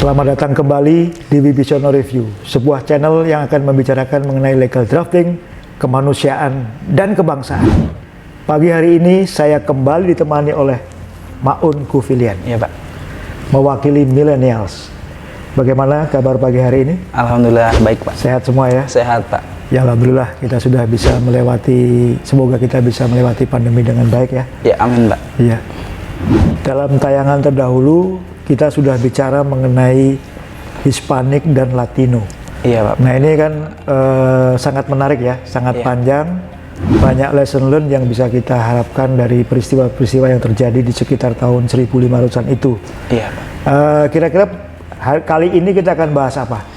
Selamat datang kembali di Wibisono Review, sebuah channel yang akan membicarakan mengenai legal drafting, kemanusiaan, dan kebangsaan. Pagi hari ini saya kembali ditemani oleh Maun Gufilian. Iya, Pak. Mewakili millennials. Bagaimana kabar pagi hari ini? Alhamdulillah baik, Pak. Sehat semua ya? Sehat, Pak. Ya, alhamdulillah kita sudah bisa melewati, semoga kita bisa melewati pandemi dengan baik ya. Ya, amin, Pak. Iya. Dalam tayangan terdahulu kita sudah bicara mengenai Hispanik dan Latino. Iya, Pak. Nah ini kan sangat menarik ya, sangat Iya. panjang, banyak lesson learn yang bisa kita harapkan dari peristiwa-peristiwa yang terjadi di sekitar tahun 1500-an itu. Iya, Pak. Kira-kira kali ini kita akan bahas apa?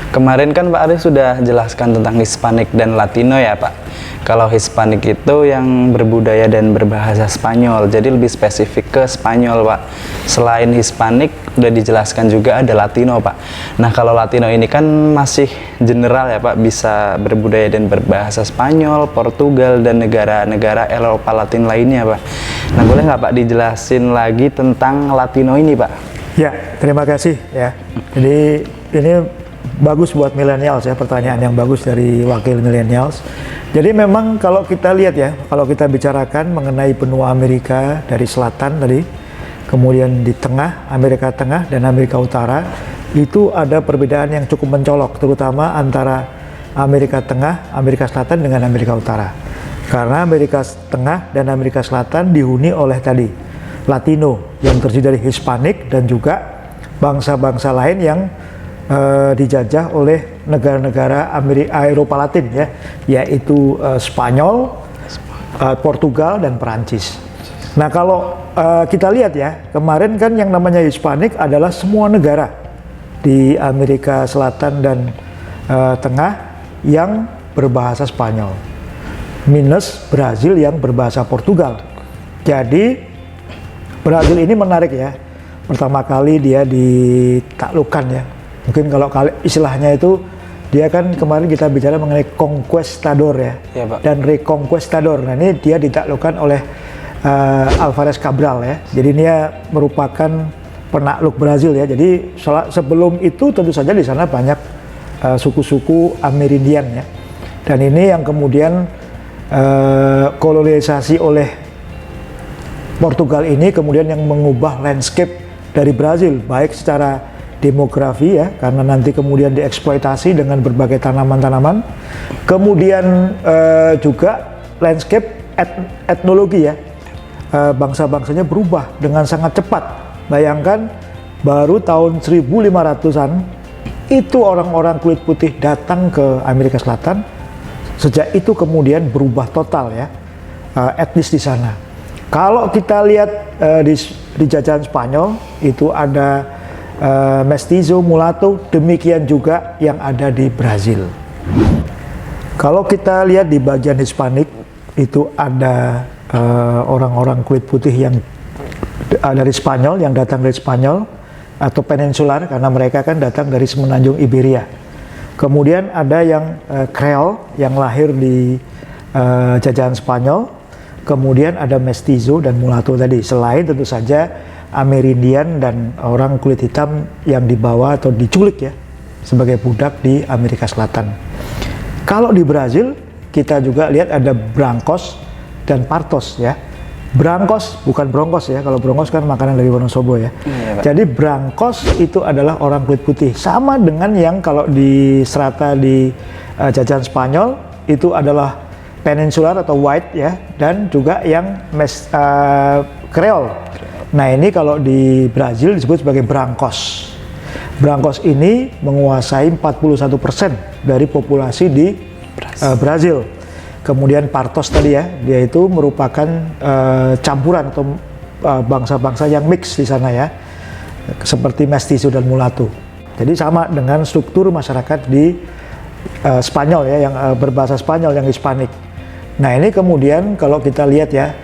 Kemarin kan Pak Arif sudah jelaskan tentang Hispanik dan Latino ya, Pak. Kalau Hispanik itu yang berbudaya dan berbahasa Spanyol, jadi lebih spesifik ke Spanyol, Pak. Selain Hispanik, udah dijelaskan juga ada Latino, Pak. Nah, kalau Latino ini kan masih general ya, Pak, bisa berbudaya dan berbahasa Spanyol, Portugal, dan negara-negara Eropa Latin lainnya, Pak. Nah, boleh nggak Pak dijelasin lagi tentang Latino ini, Pak? Ya, terima kasih ya. Jadi ini bagus buat millennials ya, pertanyaan yang bagus dari wakil millennials. Jadi memang kalau kita lihat ya, kalau kita bicarakan mengenai benua Amerika dari selatan tadi, kemudian di tengah, Amerika Tengah dan Amerika Utara, itu ada perbedaan yang cukup mencolok, terutama antara Amerika Tengah, Amerika Selatan dengan Amerika Utara. Karena Amerika Tengah dan Amerika Selatan dihuni oleh tadi Latino yang terdiri dari Hispanik dan juga bangsa-bangsa lain yang dijajah oleh negara-negara Eropa Latin ya, yaitu Spanyol, Portugal dan Perancis. Nah kalau kita lihat ya, kemarin kan yang namanya Hispanik adalah semua negara di Amerika Selatan dan Tengah yang berbahasa Spanyol, minus Brazil yang berbahasa Portugal. Jadi Brazil ini menarik ya, pertama kali dia ditaklukkan ya. Mungkin kalau istilahnya itu, dia kan kemarin kita bicara mengenai conquistador ya, Pak. Dan reconquistador. Nah ini dia ditaklukkan oleh Alvarez Cabral ya. Jadi dia merupakan penakluk Brazil ya. Jadi sebelum itu tentu saja di sana banyak suku-suku Amerindian ya. Dan ini yang kemudian kolonisasi oleh Portugal ini kemudian yang mengubah landscape dari Brazil, baik secara demografi ya, karena nanti kemudian dieksploitasi dengan berbagai tanaman-tanaman, kemudian juga landscape etnologi ya, bangsa-bangsanya berubah dengan sangat cepat. Bayangkan baru tahun 1500-an itu orang-orang kulit putih datang ke Amerika Selatan, sejak itu kemudian berubah total ya, etnis di sana. Kalau kita lihat di jajahan Spanyol itu ada mestizo, mulatto, demikian juga yang ada di Brazil. Kalau kita lihat di bagian Hispanik itu ada orang-orang kulit putih yang dari Spanyol, yang datang dari Spanyol atau peninsular karena mereka kan datang dari semenanjung Iberia. Kemudian ada yang Creole yang lahir di jajahan Spanyol. Kemudian ada mestizo dan mulatto tadi. Selain tentu saja Amerindian dan orang kulit hitam yang dibawa atau diculik ya sebagai budak di Amerika Selatan. Kalau di Brazil kita juga lihat ada Brancos dan Partos ya. Brancos bukan Broncos ya, kalau Broncos kan makanan dari Wonosobo ya. Jadi Brancos itu adalah orang kulit putih, sama dengan yang kalau di strata di jajahan Spanyol itu adalah peninsular atau white ya, dan juga yang Creole. Nah ini kalau di Brazil disebut sebagai Brancos. Brancos ini menguasai 41% dari populasi di Brazil. Kemudian Partos tadi ya, dia itu merupakan campuran atau bangsa-bangsa yang mix di sana ya, seperti mestizo dan mulatto. Jadi sama dengan struktur masyarakat di Spanyol ya, yang berbahasa Spanyol, yang Hispanik. Nah ini kemudian kalau kita lihat ya,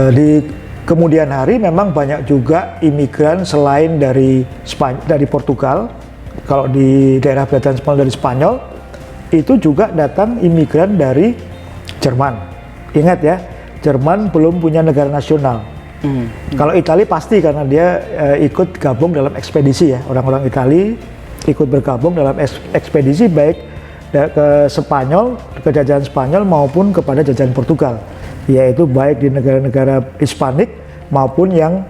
di kemudian hari memang banyak juga imigran selain dari Portugal. Kalau di daerah Belanda Spanyol dari Spanyol, itu juga datang imigran dari Jerman. Ingat ya, Jerman belum punya negara nasional. Kalau Italia pasti karena dia ikut gabung dalam ekspedisi ya, orang-orang Italia ikut bergabung dalam ekspedisi baik ke Spanyol, ke jajahan Spanyol maupun kepada jajahan Portugal, yaitu baik di negara-negara Hispanik maupun yang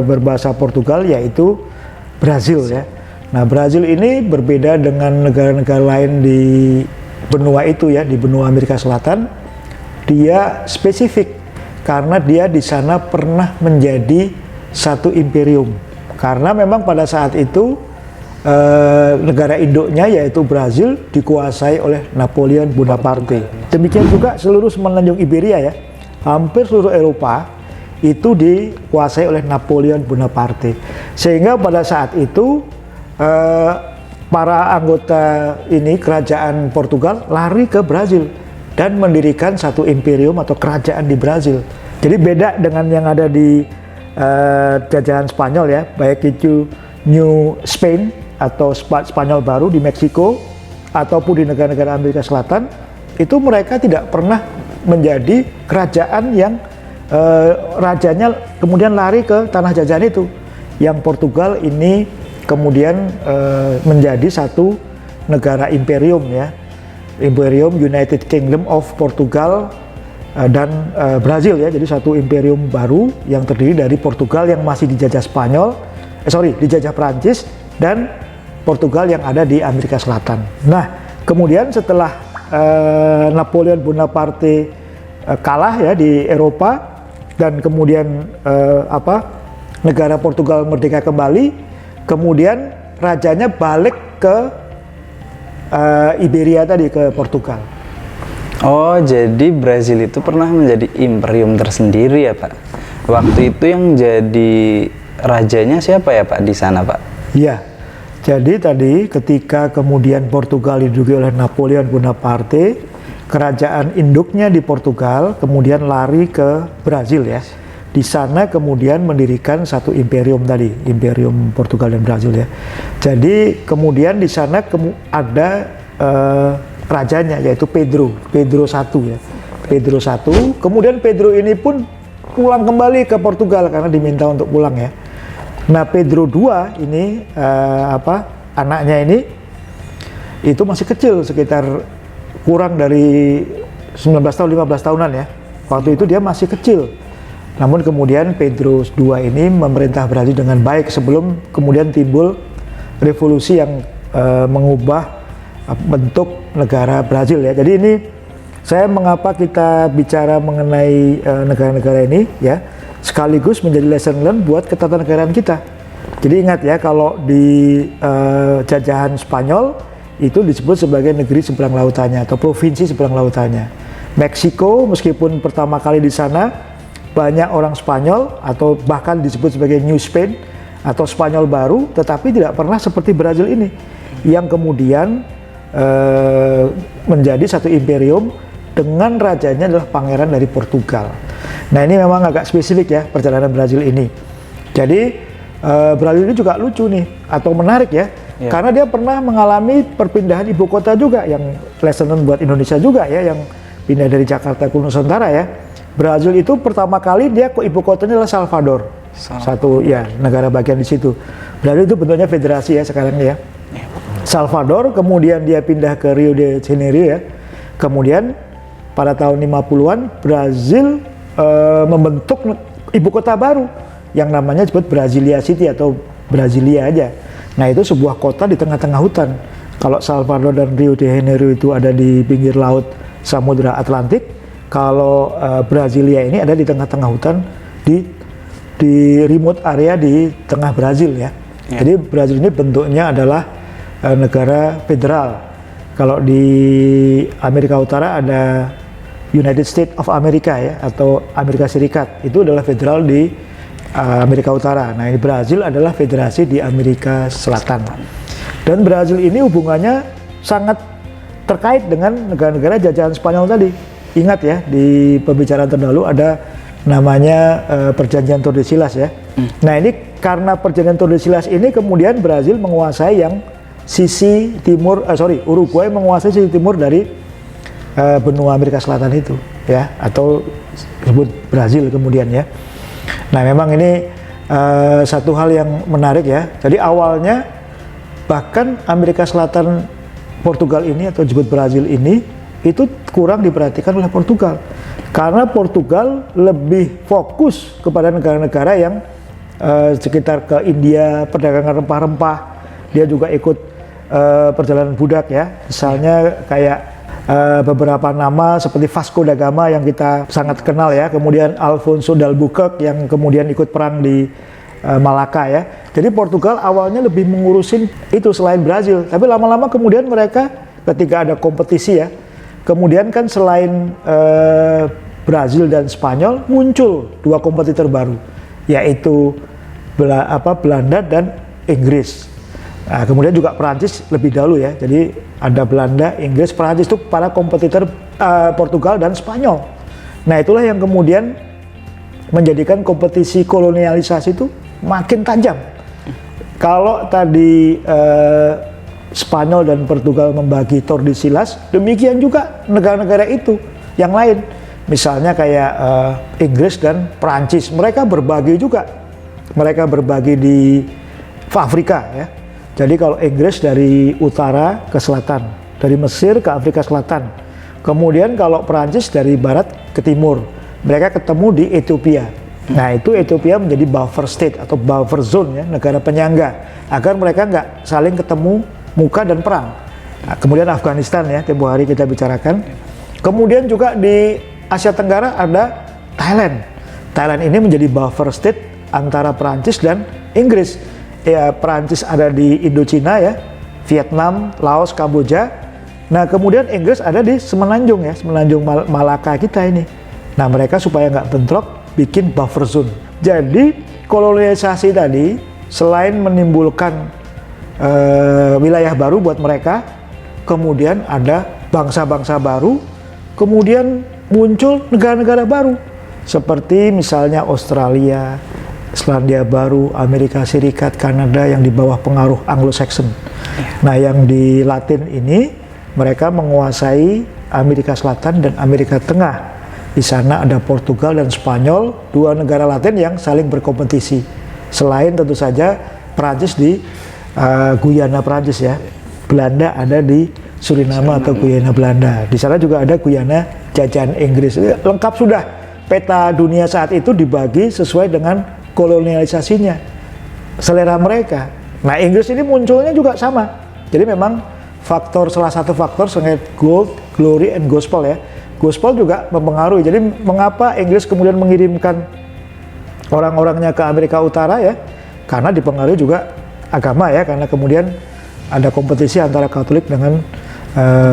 berbahasa Portugal, yaitu Brazil ya. Nah, Brazil ini berbeda dengan negara-negara lain di benua itu ya, di benua Amerika Selatan. Dia spesifik karena dia di sana pernah menjadi satu imperium. Karena memang pada saat itu negara induknya yaitu Brazil dikuasai oleh Napoleon Bonaparte. Demikian juga seluruh semenanjung Iberia ya, hampir seluruh Eropa itu dikuasai oleh Napoleon Bonaparte. Sehingga pada saat itu para anggota ini kerajaan Portugal lari ke Brazil dan mendirikan satu imperium atau kerajaan di Brazil. Jadi beda dengan yang ada di jajahan Spanyol ya, baik itu New Spain atau Spanyol baru di Meksiko ataupun di negara-negara Amerika Selatan, itu mereka tidak pernah menjadi kerajaan yang rajanya kemudian lari ke tanah jajahan itu. Yang Portugal ini kemudian menjadi satu negara imperium ya, Imperium United Kingdom of Portugal dan Brazil ya. Jadi satu imperium baru yang terdiri dari Portugal yang masih dijajah dijajah Prancis, dan Portugal yang ada di Amerika Selatan. Nah, kemudian setelah Napoleon Bonaparte kalah ya di Eropa dan kemudian negara Portugal merdeka kembali, kemudian rajanya balik ke Iberia tadi, ke Portugal. Oh, jadi Brazil itu pernah menjadi imperium tersendiri ya Pak? Waktu itu yang jadi rajanya siapa ya Pak di sana Pak? Iya, jadi tadi ketika kemudian Portugal diduduki oleh Napoleon Bonaparte, kerajaan induknya di Portugal kemudian lari ke Brazil ya. Di sana kemudian mendirikan satu imperium tadi, imperium Portugal dan Brazil ya. Jadi kemudian di sana ada rajanya yaitu Pedro I ya. Pedro I, kemudian Pedro ini pun pulang kembali ke Portugal karena diminta untuk pulang ya. Nah, Pedro II ini anaknya ini itu masih kecil, sekitar kurang dari 19 tahun, 15 tahunan ya. Waktu itu dia masih kecil. Namun kemudian Pedro II ini memerintah Brazil dengan baik sebelum kemudian timbul revolusi yang mengubah bentuk negara Brazil ya. Jadi ini saya mengapa kita bicara mengenai negara-negara ini ya, sekaligus menjadi lesson learn buat ketatanegaraan kita. Jadi ingat ya, kalau di jajahan Spanyol itu disebut sebagai negeri seberang lautannya atau provinsi seberang lautannya. Meksiko meskipun pertama kali di sana banyak orang Spanyol atau bahkan disebut sebagai New Spain atau Spanyol baru, tetapi tidak pernah seperti Brazil ini yang kemudian menjadi satu imperium dengan rajanya adalah pangeran dari Portugal. Nah, ini memang agak spesifik ya perjalanan Brazil ini. Jadi Brazil ini juga lucu nih atau menarik ya, karena dia pernah mengalami perpindahan ibu kota juga, yang lesson buat Indonesia juga ya, yang pindah dari Jakarta ke Nusantara ya. Brazil itu pertama kali dia ke ibu kotanya adalah Salvador. Satu ya negara bagian di situ. Brazil itu bentuknya federasi ya sekarang ya. Salvador, kemudian dia pindah ke Rio de Janeiro ya. Kemudian pada tahun 50-an Brazil membentuk ibu kota baru yang namanya disebut Brasilia City atau Brasilia aja. Nah, itu sebuah kota di tengah-tengah hutan. Kalau Salvador dan Rio de Janeiro itu ada di pinggir laut Samudra Atlantik, kalau Brasilia ini ada di tengah-tengah hutan di remote area di tengah Brazil ya. Jadi Brazil ini bentuknya adalah negara federal. Kalau di Amerika Utara ada United States of America ya, atau Amerika Serikat, itu adalah federal di Amerika Utara. Nah, ini Brazil adalah federasi di Amerika Selatan. Dan Brazil ini hubungannya sangat terkait dengan negara-negara jajahan Spanyol tadi. Ingat ya, di pembicaraan terdahulu ada namanya perjanjian Tordesillas ya. Nah, ini karena perjanjian Tordesillas ini kemudian Brazil menguasai yang sisi timur, Uruguay menguasai sisi timur dari benua Amerika Selatan itu ya, atau disebut Brazil kemudian ya. Nah, memang ini satu hal yang menarik ya. Jadi awalnya bahkan Amerika Selatan Portugal ini atau disebut Brazil ini itu kurang diperhatikan oleh Portugal. Karena Portugal lebih fokus kepada negara-negara yang sekitar ke India, perdagangan rempah-rempah. Dia juga ikut perjalanan budak ya. Misalnya kayak beberapa nama seperti Vasco da Gama yang kita sangat kenal ya, kemudian Alfonso d'Albuquerque yang kemudian ikut perang di Malaka ya. Jadi Portugal awalnya lebih mengurusin itu selain Brazil, tapi lama-lama kemudian mereka ketika ada kompetisi ya, kemudian kan selain Brazil dan Spanyol muncul dua kompetitor baru, yaitu Belanda dan Inggris. Nah, kemudian juga Perancis lebih dahulu ya, jadi ada Belanda, Inggris, Perancis itu para kompetitor Portugal dan Spanyol. Nah itulah yang kemudian menjadikan kompetisi kolonialisasi itu makin tajam. Kalau tadi Spanyol dan Portugal membagi Tordesillas, demikian juga negara-negara itu yang lain. Misalnya kayak Inggris dan Perancis, mereka berbagi juga. Mereka berbagi di Afrika ya. Jadi kalau Inggris dari utara ke selatan, dari Mesir ke Afrika Selatan. Kemudian kalau Perancis dari barat ke timur, mereka ketemu di Ethiopia. Nah itu Ethiopia menjadi buffer state atau buffer zone ya, negara penyangga, agar mereka nggak saling ketemu muka dan perang. Nah, kemudian Afghanistan ya, tempoh hari kita bicarakan. Kemudian juga di Asia Tenggara ada Thailand. Thailand ini menjadi buffer state antara Perancis dan Inggris. Ya, Perancis ada di Indochina ya, Vietnam, Laos, Kamboja. Nah kemudian Inggris ada di Semenanjung ya, Semenanjung Malaka kita ini. Nah mereka supaya nggak bentrok bikin buffer zone. Jadi kolonialisasi tadi selain menimbulkan wilayah baru buat mereka, kemudian ada bangsa-bangsa baru, kemudian muncul negara-negara baru seperti misalnya Australia, Selandia Baru, Amerika Serikat, Kanada yang di bawah pengaruh Anglo-Saxon. Nah, yang di Latin ini mereka menguasai Amerika Selatan dan Amerika Tengah. Di sana ada Portugal dan Spanyol, dua negara Latin yang saling berkompetisi. Selain tentu saja Prancis di Guyana Prancis ya. Belanda ada di Suriname atau Guyana Belanda. Di sana juga ada Guyana jajahan Inggris. Lengkap sudah. Peta dunia saat itu dibagi sesuai dengan kolonialisasinya, selera mereka. Nah Inggris ini munculnya juga sama. Jadi memang salah satu faktor sangat gold, glory, and gospel ya. Gospel juga mempengaruhi. Jadi mengapa Inggris kemudian mengirimkan orang-orangnya ke Amerika Utara ya? Karena dipengaruhi juga agama ya. Karena kemudian ada kompetisi antara Katolik dengan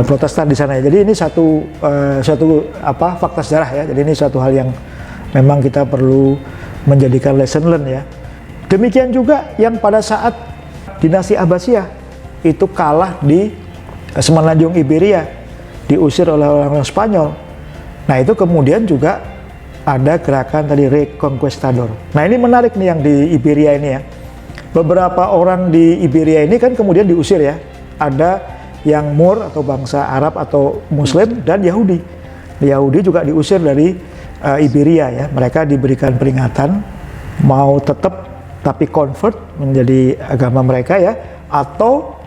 Protestan di sana. Jadi ini satu fakta sejarah ya. Jadi ini suatu hal yang memang kita perlu menjadikan lesson learn ya. Demikian juga yang pada saat dinasti Abbasiyah itu kalah di Semenanjung Iberia, diusir oleh orang-orang Spanyol. Nah itu kemudian juga ada gerakan tadi Reconquistador. Nah ini menarik nih yang di Iberia ini ya. Beberapa orang di Iberia ini kan kemudian diusir ya. Ada yang Moor atau bangsa Arab atau Muslim dan Yahudi. Yahudi juga diusir dari Iberia ya, mereka diberikan peringatan mau tetap tapi convert menjadi agama mereka ya, atau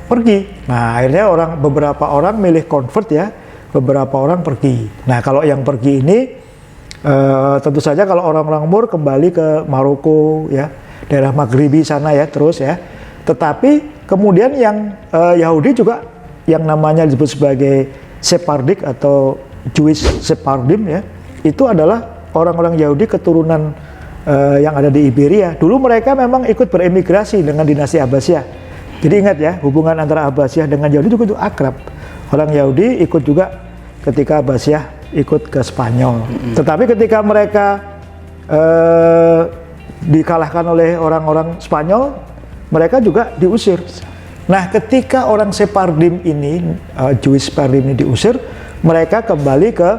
pergi. Nah akhirnya beberapa orang milih convert ya, beberapa orang pergi. Nah kalau yang pergi ini tentu saja kalau orang-orang Moor kembali ke Maroko ya, daerah Maghribi sana ya terus ya. Tetapi kemudian yang Yahudi juga yang namanya disebut sebagai Sephardic atau Jewish Sephardim ya, itu adalah orang-orang Yahudi keturunan yang ada di Iberia. Dulu mereka memang ikut beremigrasi dengan dinasti Abbasiyah. Jadi ingat ya, hubungan antara Abbasiyah dengan Yahudi juga itu akrab. Orang Yahudi ikut juga ketika Abbasiyah ikut ke Spanyol. Tetapi ketika mereka dikalahkan oleh orang-orang Spanyol, mereka juga diusir. Nah, ketika orang Sephardim ini, Jewish Sephardim ini diusir, mereka kembali ke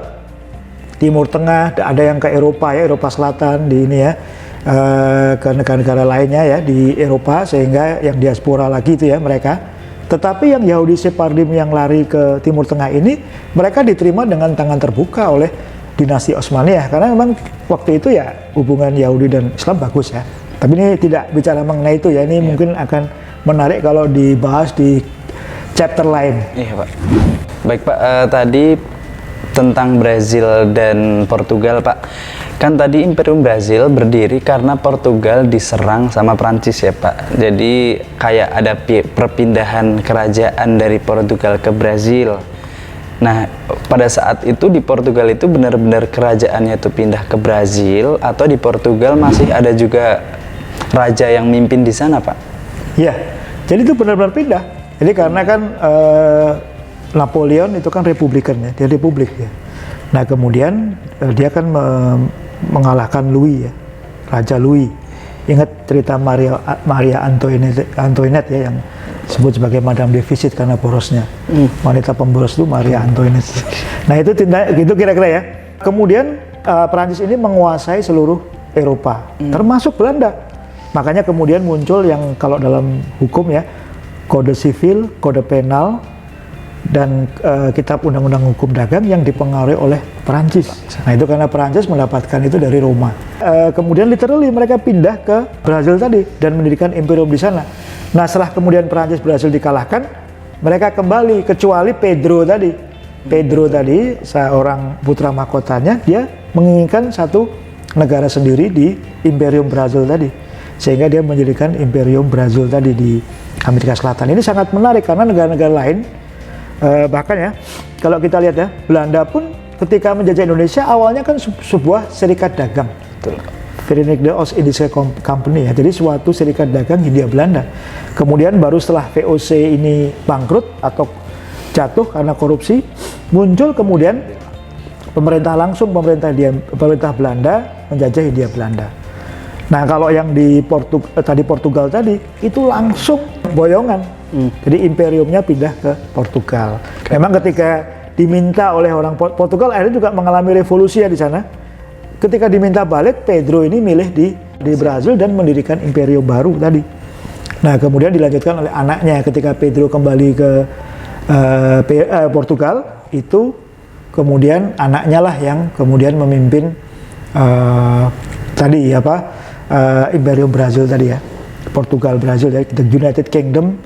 Timur Tengah, ada yang ke Eropa ya, Eropa Selatan di ini ya, ke negara-negara lainnya ya di Eropa, sehingga yang diaspora lagi itu ya mereka. Tetapi yang Yahudi Sephardim yang lari ke Timur Tengah ini, mereka diterima dengan tangan terbuka oleh dinasti Utsmaniyah, karena memang waktu itu ya hubungan Yahudi dan Islam bagus ya. Tapi ini tidak bicara mengenai itu ya, ini mungkin akan menarik kalau dibahas di chapter lain. Iya Pak. Baik Pak, tadi tentang Brazil dan Portugal Pak. Kan tadi Imperium Brazil berdiri karena Portugal diserang sama Prancis ya Pak. Jadi kayak ada perpindahan kerajaan dari Portugal ke Brazil. Nah, pada saat itu di Portugal itu benar-benar kerajaannya itu pindah ke Brazil, atau di Portugal masih ada juga raja yang mimpin di sana, Pak? Iya, jadi itu benar-benar pindah. Jadi karena kan Napoleon itu kan republikan ya, dia republik ya. Nah kemudian dia kan mengalahkan Louis ya, Raja Louis. Ingat cerita Maria Antoinette ya, yang disebut sebagai Madame Defisit karena borosnya. Wanita pemboros itu Maria Antoinette. Nah itu gitu kira-kira ya. Kemudian Perancis ini menguasai seluruh Eropa, termasuk Belanda. Makanya kemudian muncul yang kalau dalam hukum ya, kode sivil, kode penal, dan kitab undang-undang hukum dagang yang dipengaruhi oleh Perancis. Nah itu karena Perancis mendapatkan itu dari Roma. Kemudian literally mereka pindah ke Brazil tadi dan mendirikan imperium di sana. Nah setelah kemudian Perancis berhasil dikalahkan, mereka kembali, kecuali Pedro tadi. Pedro tadi, seorang putra mahkotanya, dia menginginkan satu negara sendiri di Imperium Brazil tadi. Sehingga dia mendirikan Imperium Brazil tadi di Amerika Selatan. Ini sangat menarik karena negara-negara lain, bahkan ya, kalau kita lihat ya, Belanda pun ketika menjajah Indonesia awalnya kan sebuah serikat dagang. Verenigde Oost-Indische Company ya, jadi suatu serikat dagang Hindia Belanda. Kemudian baru setelah VOC ini bangkrut atau jatuh karena korupsi, muncul kemudian pemerintah Belanda menjajah Hindia Belanda. Nah kalau yang di Portugal tadi itu langsung boyongan, jadi imperiumnya pindah ke Portugal. Memang ketika diminta oleh orang Portugal, akhirnya juga mengalami revolusi ya di sana. Ketika diminta balik, Pedro ini milih di Brazil dan mendirikan imperium baru tadi. Nah kemudian dilanjutkan oleh anaknya ketika Pedro kembali ke Portugal, itu kemudian anaknya lah yang kemudian memimpin tadi apa Imperium Brazil tadi ya, Portugal Brazil ya, the United Kingdom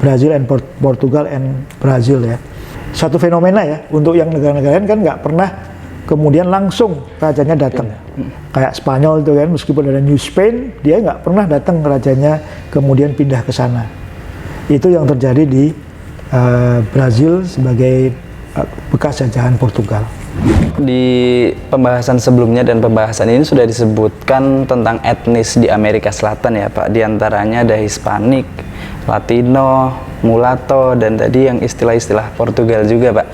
Brazil and Portugal and Brazil ya. Satu fenomena ya, untuk yang negara-negara lain kan nggak pernah kemudian langsung rajanya datang. Kayak Spanyol itu kan, meskipun ada New Spain, dia nggak pernah datang rajanya kemudian pindah ke sana. Itu yang terjadi di Brazil sebagai bekas jajahan Portugal. Di pembahasan sebelumnya dan pembahasan ini sudah disebutkan tentang etnis di Amerika Selatan ya Pak. Di antaranya ada Hispanik, Latino, Mulatto, dan tadi yang istilah-istilah Portugal juga Pak.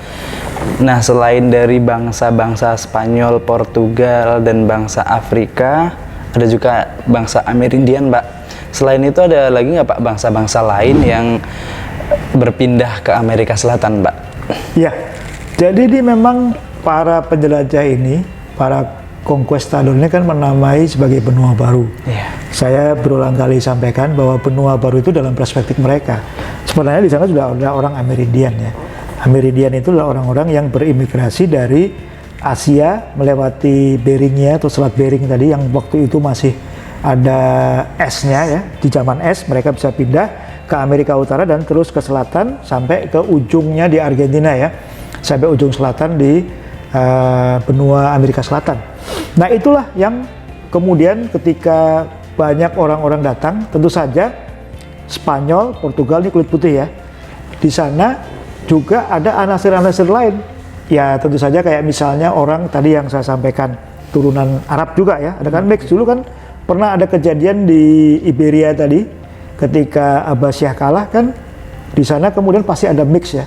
Nah selain dari bangsa-bangsa Spanyol, Portugal, dan bangsa Afrika, ada juga bangsa Amerindian Pak. Selain itu ada lagi nggak Pak bangsa-bangsa lain yang berpindah ke Amerika Selatan Pak? Ya, jadi memang para penjelajah ini, para conquistador ini kan menamai sebagai benua baru. Saya berulang kali sampaikan bahwa benua baru itu dalam perspektif mereka. Sebenarnya di sana sudah ada orang Amerindian ya. Amerindian itu adalah orang-orang yang berimigrasi dari Asia melewati Beringnya atau Selat Bering tadi yang waktu itu masih ada esnya ya. Di zaman es mereka bisa pindah ke Amerika Utara dan terus ke selatan sampai ke ujungnya di Argentina ya. Sampai ujung selatan di benua Amerika Selatan. Nah itulah yang kemudian ketika banyak orang-orang datang, tentu saja Spanyol, Portugal ini kulit putih ya. Di sana juga ada anasir-anasir lain. Ya tentu saja kayak misalnya orang tadi yang saya sampaikan turunan Arab juga ya. Ada kan mix dulu kan pernah ada kejadian di Iberia tadi ketika Abbasiyah kalah kan di sana kemudian pasti ada mix ya.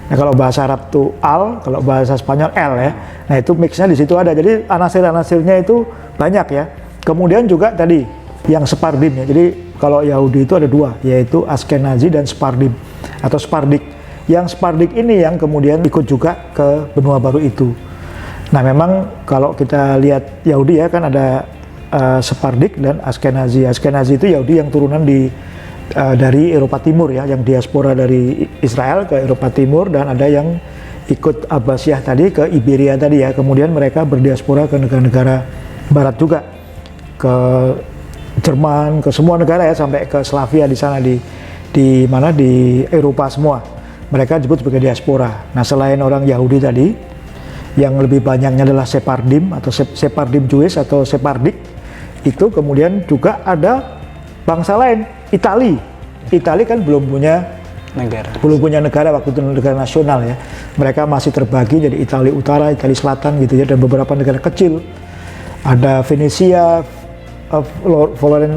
Nah kalau bahasa Arab tuh al, kalau bahasa Spanyol el ya. Nah itu mixnya di situ ada. Jadi anasir-anasirnya itu banyak ya. Kemudian juga tadi yang Sephardim ya. Jadi kalau Yahudi itu ada dua, yaitu Ashkenazi dan Sephardim atau Sephardic. Yang Sephardic ini yang kemudian ikut juga ke benua baru itu. Nah memang kalau kita lihat Yahudi ya kan ada Sephardic dan Ashkenazi. Ashkenazi itu Yahudi yang turunan dari Eropa Timur ya, yang diaspora dari Israel ke Eropa Timur, dan ada yang ikut Abbasiyah tadi ke Iberia tadi ya, kemudian mereka berdiaspora ke negara-negara barat juga, ke Jerman, ke semua negara ya, sampai ke Slavia di sana, di mana di Eropa semua. Mereka disebut sebagai diaspora. Nah, selain orang Yahudi tadi, yang lebih banyaknya adalah Sephardim atau Sephardim Jewish atau Sephardic, itu kemudian juga ada bangsa lain, Itali. Itali kan belum punya negara waktu itu, negara nasional ya. Mereka masih terbagi jadi Itali Utara, Itali Selatan gitu ya, dan beberapa negara kecil. Ada Venesia,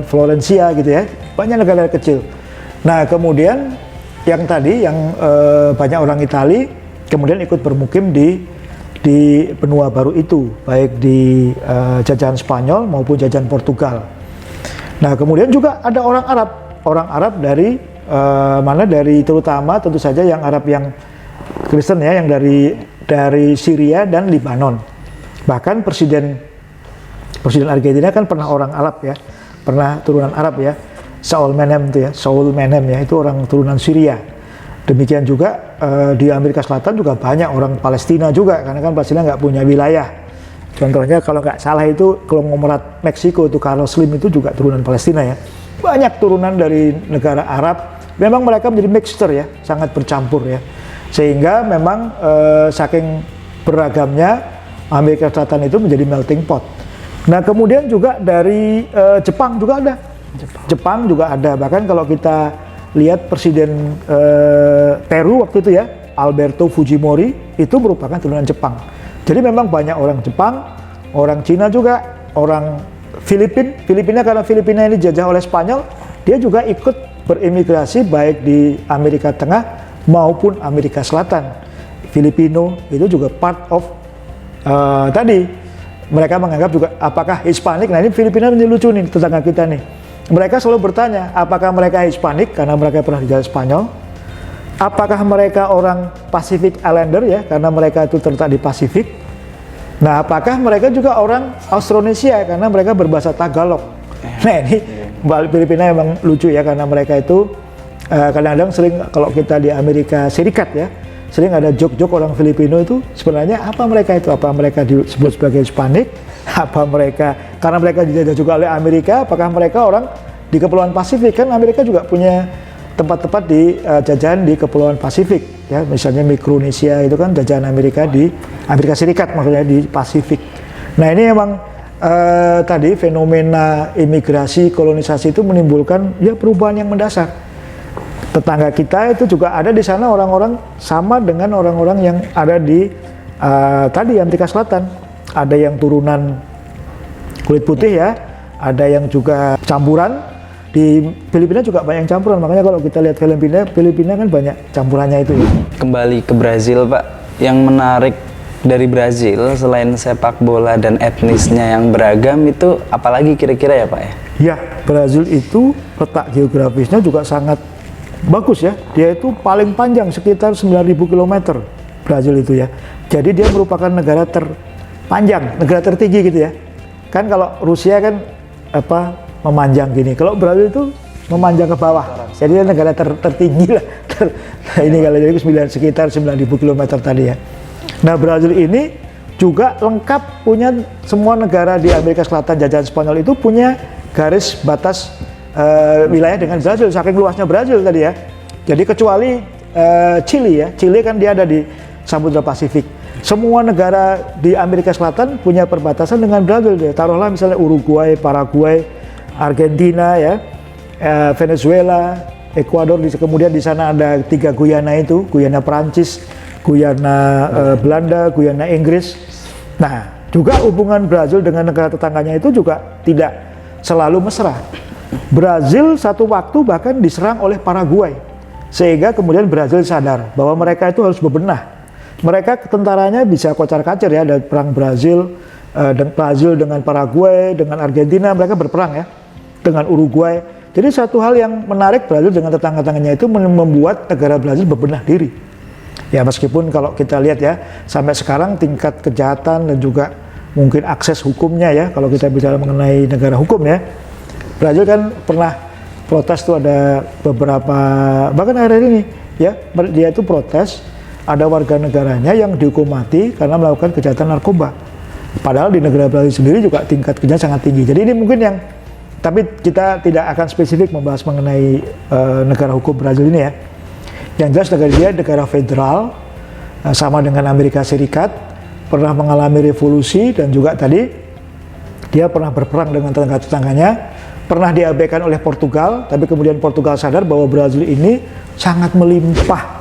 Florencia gitu ya, banyak negara kecil. Nah, kemudian yang tadi banyak orang Itali kemudian ikut bermukim di benua baru itu, baik di jajahan Spanyol maupun jajahan Portugal. Nah, kemudian juga ada orang Arab dari dari terutama tentu saja yang Arab yang Kristen ya, yang dari Syria dan Lebanon. Bahkan Presiden Argentina kan pernah orang Arab ya, pernah turunan Arab ya, Saul Menem itu orang turunan Syria. Demikian juga di Amerika Selatan juga banyak orang Palestina juga, karena kan Palestina nggak punya wilayah. Contohnya kalau nggak salah itu konglomerat Meksiko itu Carlos Slim itu juga turunan Palestina ya. Banyak turunan dari negara Arab. Memang mereka menjadi mixture ya, sangat bercampur ya. Sehingga memang saking beragamnya Amerika Selatan itu menjadi melting pot. Nah, kemudian juga dari Jepang juga ada. Jepang juga ada. Bahkan kalau kita lihat Presiden Peru waktu itu ya, Alberto Fujimori, itu merupakan turunan Jepang. Jadi memang banyak orang Jepang, orang Cina juga, orang Filipina karena Filipina ini dijajah oleh Spanyol, dia juga ikut berimigrasi baik di Amerika Tengah maupun Amerika Selatan. Filipino itu juga part of tadi mereka menganggap juga apakah Hispanik. Nah, ini Filipina ini lucu nih, tetangga kita nih. Mereka selalu bertanya, apakah mereka Hispanik karena mereka pernah dijajah Spanyol? Apakah mereka orang Pacific Islander ya, karena mereka itu terletak di Pasifik? Nah, apakah mereka juga orang Austronesia karena mereka berbahasa Tagalog? Nah, ini Filipina memang lucu ya, karena mereka itu kadang-kadang sering kalau kita di Amerika Serikat ya, sering ada joke-joke orang Filipino itu sebenarnya apa mereka itu? Apa mereka disebut sebagai Hispanik? Apa mereka karena mereka dijajah juga oleh Amerika? Apakah mereka orang di Kepulauan Pasifik? Kan Amerika juga punya tempat-tempat di jajahan di Kepulauan Pasifik ya, misalnya Mikronesia itu kan jajahan Amerika di Amerika Serikat, maksudnya di Pasifik. Nah, ini memang tadi fenomena imigrasi kolonisasi itu menimbulkan ya perubahan yang mendasar. Tetangga kita itu juga ada di sana orang-orang sama dengan orang-orang yang ada di tadi Amerika Selatan. Ada yang turunan kulit putih ya, ada yang juga campuran. Di Filipina juga banyak yang campuran, makanya kalau kita lihat Filipina kan banyak campurannya itu ya. Kembali ke Brazil, Pak. Yang menarik dari Brazil selain sepak bola dan etnisnya yang beragam itu apalagi kira-kira ya, Pak ya? Ya, Brazil itu letak geografisnya juga sangat bagus ya. Dia itu paling panjang sekitar 9.000 km Brazil itu ya. Jadi dia merupakan negara terpanjang, negara tertinggi gitu ya. Kan kalau Rusia kan memanjang gini. Kalau Brazil itu memanjang ke bawah. Jadi dia negara tertinggi lah. Ini kalau jadi sekitar 9.000 km tadi ya. Nah, Brazil ini juga lengkap punya semua negara di Amerika Selatan jajahan Spanyol itu punya garis batas wilayah dengan Brazil, saking luasnya Brazil tadi ya. Jadi kecuali Chili ya. Chili kan dia ada di Samudra Pasifik. Semua negara di Amerika Selatan punya perbatasan dengan Brazil ya. Taruhlah misalnya Uruguay, Paraguay, Argentina ya, Venezuela, Ekuador, kemudian di sana ada 3 Guyana itu, Guyana Perancis, Guyana Belanda, Guyana Inggris. Nah, juga hubungan Brazil dengan negara tetangganya itu juga tidak selalu mesra. Brazil satu waktu bahkan diserang oleh Paraguay, sehingga kemudian Brazil sadar bahwa mereka itu harus bebenah. Mereka tentaranya bisa kocar-kacir ya, ada perang Brazil dengan Paraguay, dengan Argentina, mereka berperang ya, dengan Uruguay. Jadi satu hal yang menarik, Brazil dengan tetangga-tetangganya itu membuat negara Brazil bebenah diri. Ya, meskipun kalau kita lihat ya, sampai sekarang tingkat kejahatan dan juga mungkin akses hukumnya ya, kalau kita bicara mengenai negara hukum ya, Brazil kan pernah protes tuh, ada beberapa, bahkan akhir-akhir ini ya, dia itu protes ada warga negaranya yang dihukum mati karena melakukan kejahatan narkoba. Padahal di negara Brazil sendiri juga tingkat kejahatan sangat tinggi. Jadi ini mungkin yang, tapi kita tidak akan spesifik membahas mengenai negara hukum Brazil ini ya. Yang jelas negara dia negara federal, sama dengan Amerika Serikat, pernah mengalami revolusi dan juga tadi dia pernah berperang dengan tetangga-tetangganya, pernah diabaikan oleh Portugal, tapi kemudian Portugal sadar bahwa Brazil ini sangat melimpah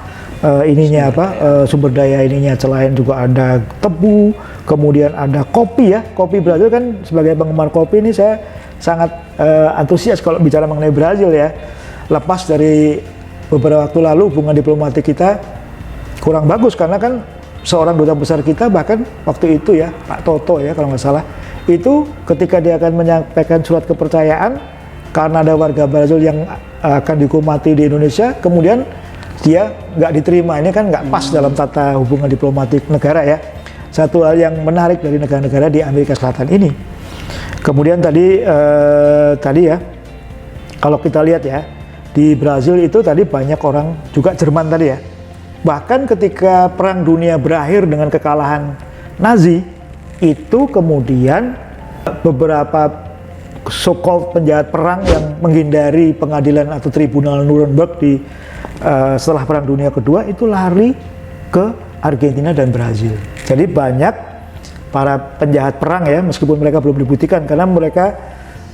sumber daya ininya. Selain juga ada tebu, kemudian ada kopi ya. Kopi Brazil kan, sebagai penggemar kopi ini saya sangat antusias kalau bicara mengenai Brazil ya. Lepas dari beberapa waktu lalu hubungan diplomatik kita kurang bagus karena kan seorang duta besar kita bahkan waktu itu ya, Pak Toto ya kalau nggak salah, itu ketika dia akan menyampaikan surat kepercayaan karena ada warga Brazil yang akan dihukum mati di Indonesia, kemudian dia nggak diterima. Ini kan nggak pas dalam tata hubungan diplomatik negara ya. Satu hal yang menarik dari negara-negara di Amerika Selatan ini. Kemudian tadi ya, kalau kita lihat ya, di Brazil itu tadi banyak orang juga Jerman tadi ya. Bahkan ketika Perang Dunia berakhir dengan kekalahan Nazi, itu kemudian beberapa so-called penjahat perang yang menghindari pengadilan atau tribunal Nuremberg setelah Perang Dunia Kedua itu lari ke Argentina dan Brazil. Jadi banyak para penjahat perang ya, meskipun mereka belum dibuktikan karena mereka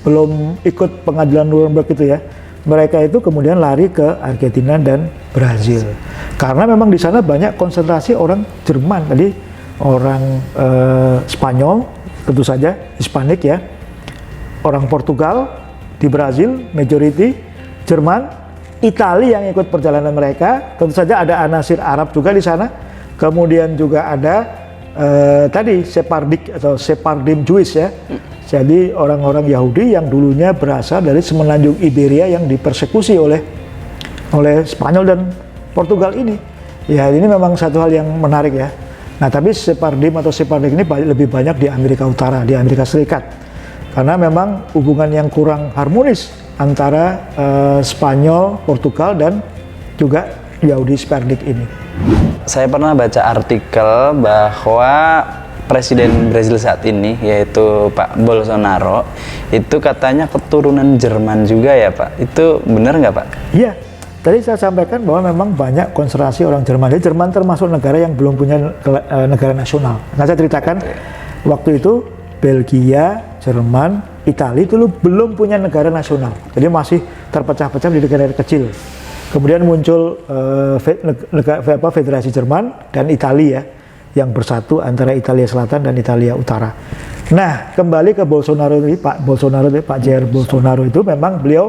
belum ikut pengadilan Nuremberg itu ya. Mereka itu kemudian lari ke Argentina dan Brazil. Karena memang di sana banyak konsentrasi orang Jerman tadi, orang Spanyol tentu saja, Hispanik ya. Orang Portugal di Brazil majority, Jerman, Italia yang ikut perjalanan mereka, tentu saja ada anasir Arab juga di sana. Kemudian juga ada tadi Sephardic atau Sephardim Jewish ya. Jadi orang-orang Yahudi yang dulunya berasal dari semenanjung Iberia yang dipersekusi oleh Spanyol dan Portugal ini. Ya ini memang satu hal yang menarik ya. Nah tapi Sephardim atau Sephardic ini lebih banyak di Amerika Utara, di Amerika Serikat. Karena memang hubungan yang kurang harmonis antara Spanyol, Portugal, dan juga Yahudi Sephardic ini. Saya pernah baca artikel bahwa Presiden Brazil saat ini, yaitu Pak Bolsonaro, itu katanya keturunan Jerman juga ya Pak. Itu benar nggak Pak? Iya, tadi saya sampaikan bahwa memang banyak konsentrasi orang Jerman. Jadi Jerman termasuk negara yang belum punya negara nasional. Nah saya ceritakan waktu itu Belgia, Jerman, Italia itu belum punya negara nasional, jadi masih terpecah-pecah di negara kecil. Kemudian muncul Federasi Jerman dan Italia ya, yang bersatu antara Italia Selatan dan Italia Utara. Nah, kembali ke Bolsonaro ini, Pak Jair Bolsonaro itu memang beliau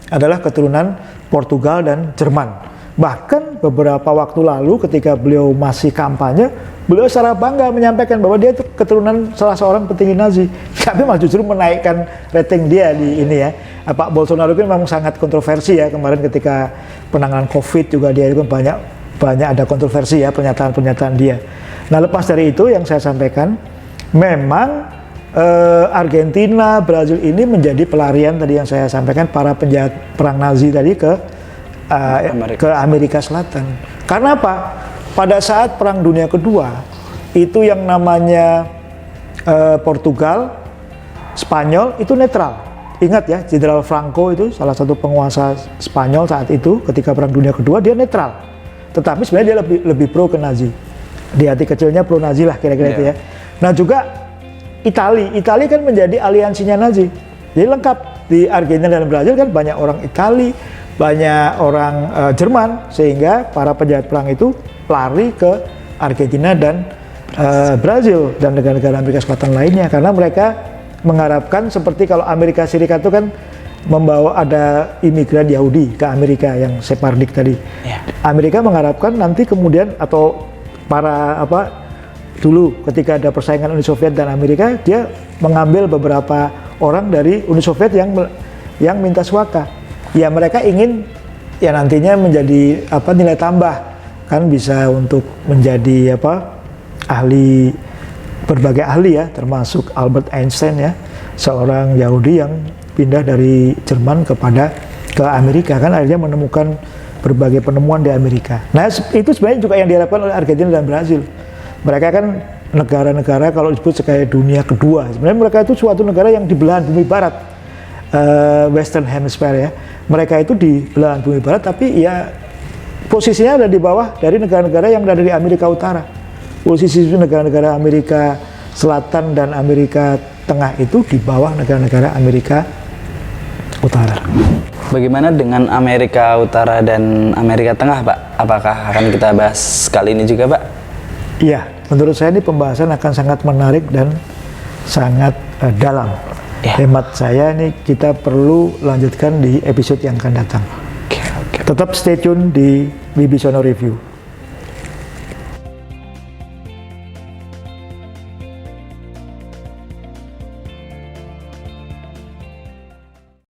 adalah keturunan Portugal dan Jerman. Bahkan beberapa waktu lalu ketika beliau masih kampanye, beliau secara bangga menyampaikan bahwa dia itu keturunan salah seorang petinggi Nazi. Tapi malah justru menaikkan rating dia di ini ya. Pak Bolsonaro itu memang sangat kontroversi ya, kemarin ketika penanganan COVID juga dia itu banyak ada kontroversi ya pernyataan-pernyataan dia. Nah lepas dari itu yang saya sampaikan, memang Argentina, Brazil ini menjadi pelarian tadi yang saya sampaikan para penjahat perang Nazi tadi ke Amerika Selatan. Karena apa? Pada saat Perang Dunia Kedua itu yang namanya Portugal, Spanyol itu netral. Ingat ya, Jenderal Franco itu salah satu penguasa Spanyol saat itu ketika Perang Dunia Kedua dia netral. Tetapi sebenarnya dia lebih pro ke Nazi. Di hati kecilnya pro Nazi lah kira-kira itu ya. Nah juga Italia kan menjadi aliansinya Nazi. Jadi lengkap di Argentina dan Brazil kan banyak orang Italia, banyak orang Jerman, sehingga para penjahat perang itu lari ke Argentina dan Brazil dan negara-negara Amerika Selatan lainnya karena mereka mengharapkan seperti kalau Amerika Serikat itu kan membawa ada imigran Yahudi ke Amerika yang Sephardic tadi. Amerika mengharapkan nanti kemudian atau para dulu ketika ada persaingan Uni Soviet dan Amerika, dia mengambil beberapa orang dari Uni Soviet yang minta suaka. Ya mereka ingin ya nantinya menjadi nilai tambah kan bisa untuk menjadi ahli berbagai ahli ya, termasuk Albert Einstein ya, seorang Yahudi yang pindah dari Jerman ke Amerika kan akhirnya menemukan berbagai penemuan di Amerika. Nah, itu sebenarnya juga yang diharapkan oleh Argentina dan Brazil. Mereka kan negara-negara kalau disebut sebagai dunia kedua. Sebenarnya mereka itu suatu negara yang di belahan bumi barat, Western Hemisphere ya. Mereka itu di belahan bumi barat, tapi ya posisinya ada di bawah dari negara-negara yang ada di Amerika Utara. Posisi negara-negara Amerika Selatan dan Amerika Tengah itu di bawah negara-negara Amerika Utara. Bagaimana dengan Amerika Utara dan Amerika Tengah, Pak? Apakah akan kita bahas kali ini juga, Pak? Iya, menurut saya ini pembahasan akan sangat menarik dan sangat dalam. Ya. Hemat saya ini kita perlu lanjutkan di episode yang akan datang. Oke. Tetap stay tune di Wibisono Review.